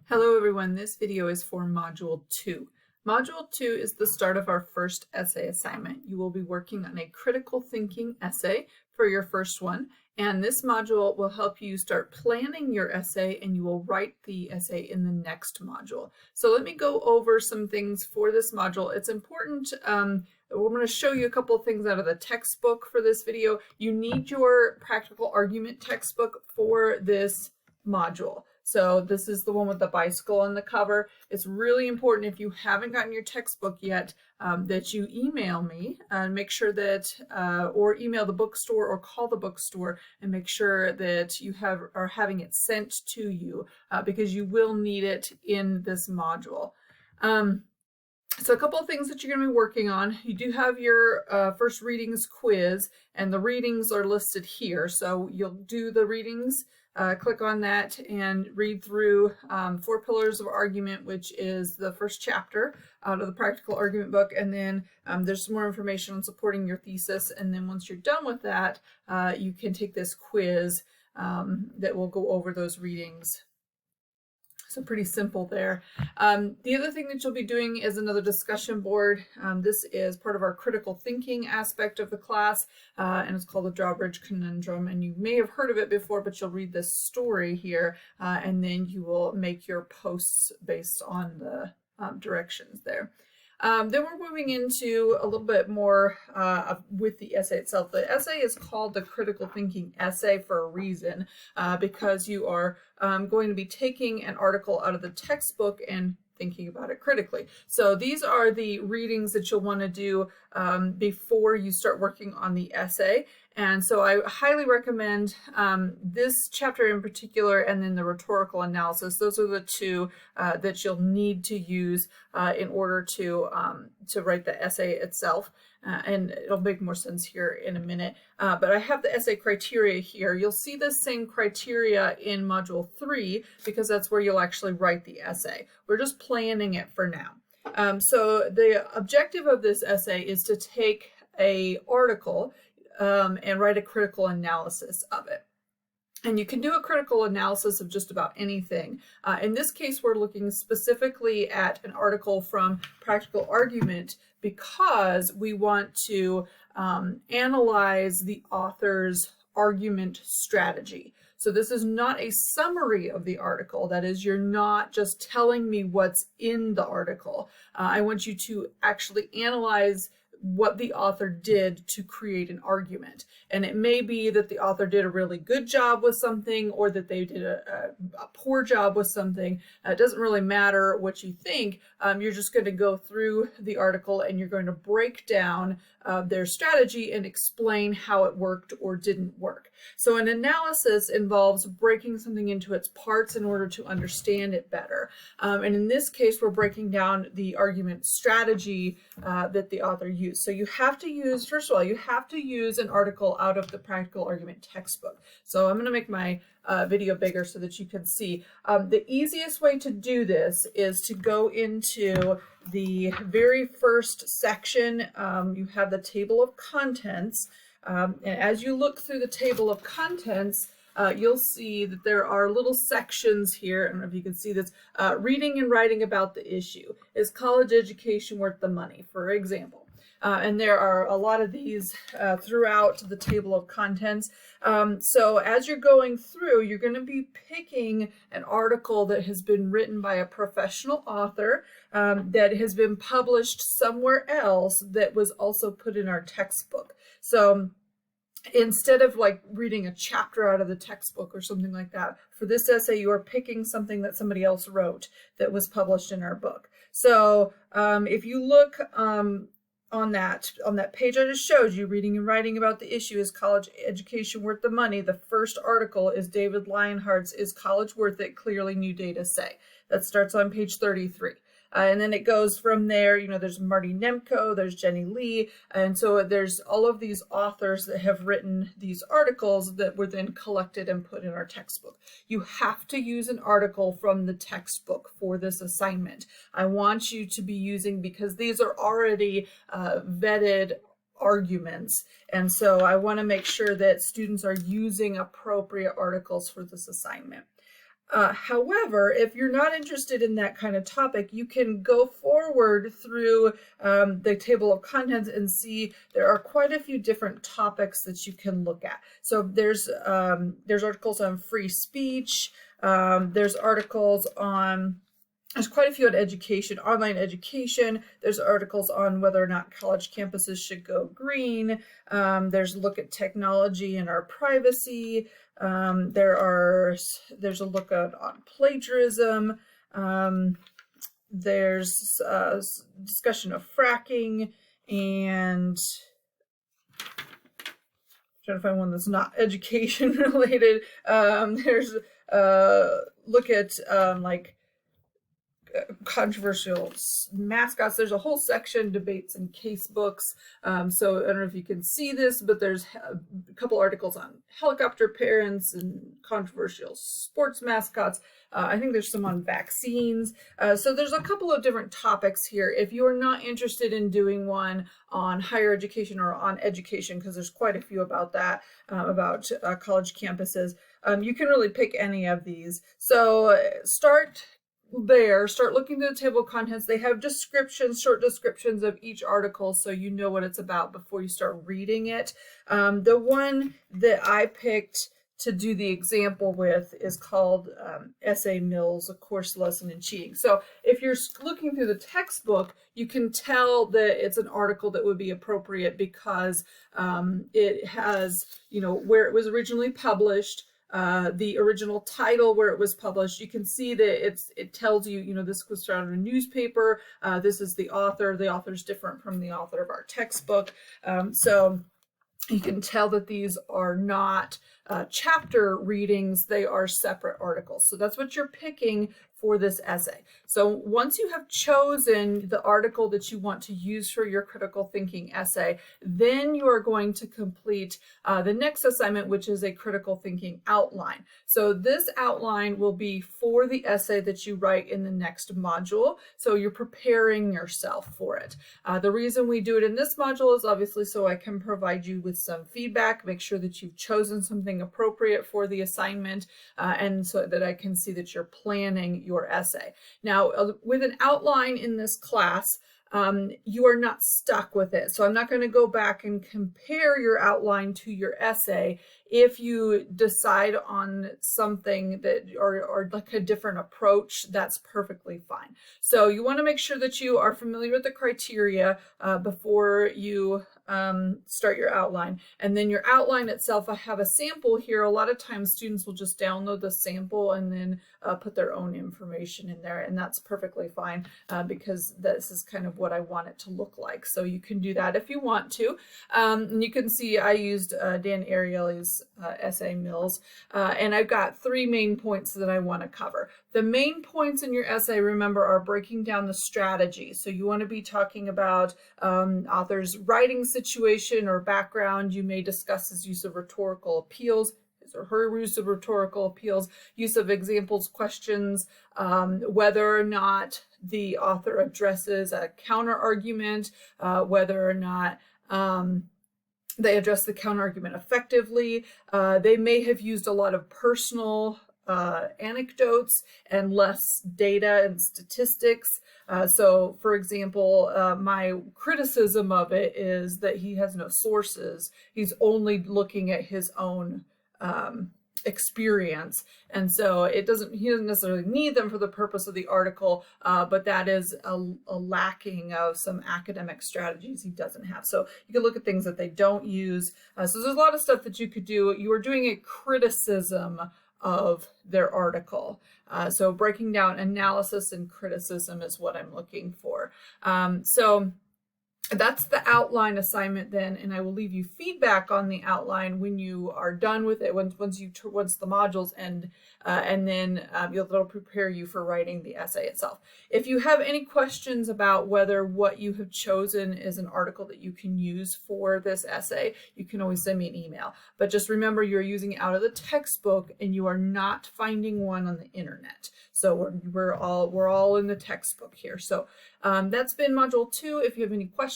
Hello everyone, this video is for Module 2. Module 2 is the start of our first essay assignment. You will be working on a critical thinking essay for your first one, and this module will help you start planning your essay, and you will write the essay in the next module. So let me go over some things for this module. It's important, we're going to show you a couple of things out of the textbook for this video. You need your practical argument textbook for this module. So this is the one with the bicycle on the cover. It's really important, if you haven't gotten your textbook yet, that you email me and make sure that, or email the bookstore or call the bookstore and make sure that you are having it sent to you, because you will need it in this module. So a couple of things that you're going to be working on. You do have your first readings quiz, and the readings are listed here. So you'll do the readings, click on that and read through 4 Pillars of Argument, which is the first chapter out of the Practical Argument book. And then there's some more information on supporting your thesis. And then once you're done with that, you can take this quiz that will go over those readings. So pretty simple there. The other thing that you'll be doing is another discussion board. This is part of our critical thinking aspect of the class, and it's called the Drawbridge Conundrum. And you may have heard of it before, but you'll read this story here, and then you will make your posts based on the directions there. Then we're moving into a little bit more with the essay itself. The essay is called the critical thinking essay for a reason, because you are going to be taking an article out of the textbook and thinking about it critically. So these are the readings that you'll want to do before you start working on the essay. And so I highly recommend this chapter in particular, and then the rhetorical analysis. Those are the two that you'll need to use in order to write the essay itself. And it'll make more sense here in a minute. But I have the essay criteria here. You'll see the same criteria in Module 3 because that's where you'll actually write the essay. We're just planning it for now. So the objective of this essay is to take an article and write a critical analysis of it. And you can do a critical analysis of just about anything. In this case, we're looking specifically at an article from Practical Argument because we want to analyze the author's argument strategy. So this is not a summary of the article. That is, you're not just telling me what's in the article. I want you to actually analyze what the author did to create an argument. And it may be that the author did a really good job with something, or that they did a poor job with something. It doesn't really matter what you think. You're just going to go through the article and you're going to break down their strategy and explain how it worked or didn't work. So an analysis involves breaking something into its parts in order to understand it better. And in this case, we're breaking down the argument strategy that the author used. So you have to use, first of all, you have to use an article out of the Practical Argument textbook. So I'm going to make my video bigger so that you can see. The easiest way to do this is to go into the very first section. You have the table of contents. And as you look through the table of contents, you'll see that there are little sections here. I don't know if you can see this. Reading and writing about the issue. Is college education worth the money, for example? And there are a lot of these throughout the table of contents. So as you're going through, you're going to be picking an article that has been written by a professional author that has been published somewhere else that was also put in our textbook. So instead of like reading a chapter out of the textbook or something like that, for this essay, you are picking something that somebody else wrote that was published in our book. So if you look on that page I just showed you, reading and writing about the issue, is college education worth the money? The first article is David Lionheart's Is College Worth It? Clearly New Data Say. That starts on page 33. And then it goes from there. You know, there's Marty Nemko, there's Jenny Lee, and so there's all of these authors that have written these articles that were then collected and put in our textbook. You have to use an article from the textbook for this assignment. I want you to be using, because these are already vetted arguments, and so I want to make sure that students are using appropriate articles for this assignment. However, if you're not interested in that kind of topic, you can go forward through the table of contents and see there are quite a few different topics that you can look at. So there's articles on free speech. There's articles on There's quite a few on education, online education. There's articles on whether or not college campuses should go green. There's a look at technology and our privacy. There's a look on plagiarism. There's discussion of fracking, and trying to find one that's not education related. There's look at like controversial mascots. There's a whole section, debates and case books. So I don't know if you can see this, but there's a couple articles on helicopter parents and controversial sports mascots. I think there's some on vaccines. So there's a couple of different topics here. If you are not interested in doing one on higher education or on education, because there's quite a few about that, about college campuses, you can really pick any of these. So start looking through the table of contents. They have descriptions, short descriptions of each article, so you know what it's about before you start reading it. The one that I picked to do the example with is called Essay Mills, A Course Lesson in Cheating. So if you're looking through the textbook, you can tell that it's an article that would be appropriate because it has, where it was originally published, the original title, where it was published. You can see that it tells you, this was found in a newspaper. This is the author. The author's different from the author of our textbook. So you can tell that these are not chapter readings. They are separate articles. So that's what you're picking for this essay. So once you have chosen the article that you want to use for your critical thinking essay, then you are going to complete the next assignment, which is a critical thinking outline. So this outline will be for the essay that you write in the next module. So you're preparing yourself for it. The reason we do it in this module is obviously so I can provide you with some feedback, make sure that you've chosen something appropriate for the assignment, and so that I can see that you're planning your essay. Now, with an outline in this class, you are not stuck with it. So I'm not going to go back and compare your outline to your essay. If you decide on something that or like a different approach, that's perfectly fine. So you want to make sure that you are familiar with the criteria before you start your outline. And then your outline itself, I have a sample here. A lot of times students will just download the sample and then put their own information in there, and that's perfectly fine because this is kind of what I want it to look like. So you can do that if you want to. And you can see I used Dan Ariely's Essay Mills, and I've got 3 main points that I want to cover. The main points in your essay, remember, are breaking down the strategy. So you want to be talking about author's writing situation or background. You may discuss his use of rhetorical appeals, his or her use of rhetorical appeals, use of examples, questions, whether or not the author addresses a counter argument, whether or not they address the counter argument effectively. They may have used a lot of personal anecdotes and less data and statistics. So for example, my criticism of it is that he has no sources. He's only looking at his own experience, and so he doesn't necessarily need them for the purpose of the article, but that is a lacking of some academic strategies he doesn't have. So you can look at things that they don't use. So there's a lot of stuff that you could do. You are doing a criticism of their article. So breaking down analysis and criticism is what I'm looking for. So that's the outline assignment then, and I will leave you feedback on the outline when you are done with it, once the modules end, and then it'll prepare you for writing the essay itself. If you have any questions about whether what you have chosen is an article that you can use for this essay, you can always send me an email. But just remember, you're using it out of the textbook and you are not finding one on the internet. So we're all in the textbook here. So that's been module 2. If you have any questions,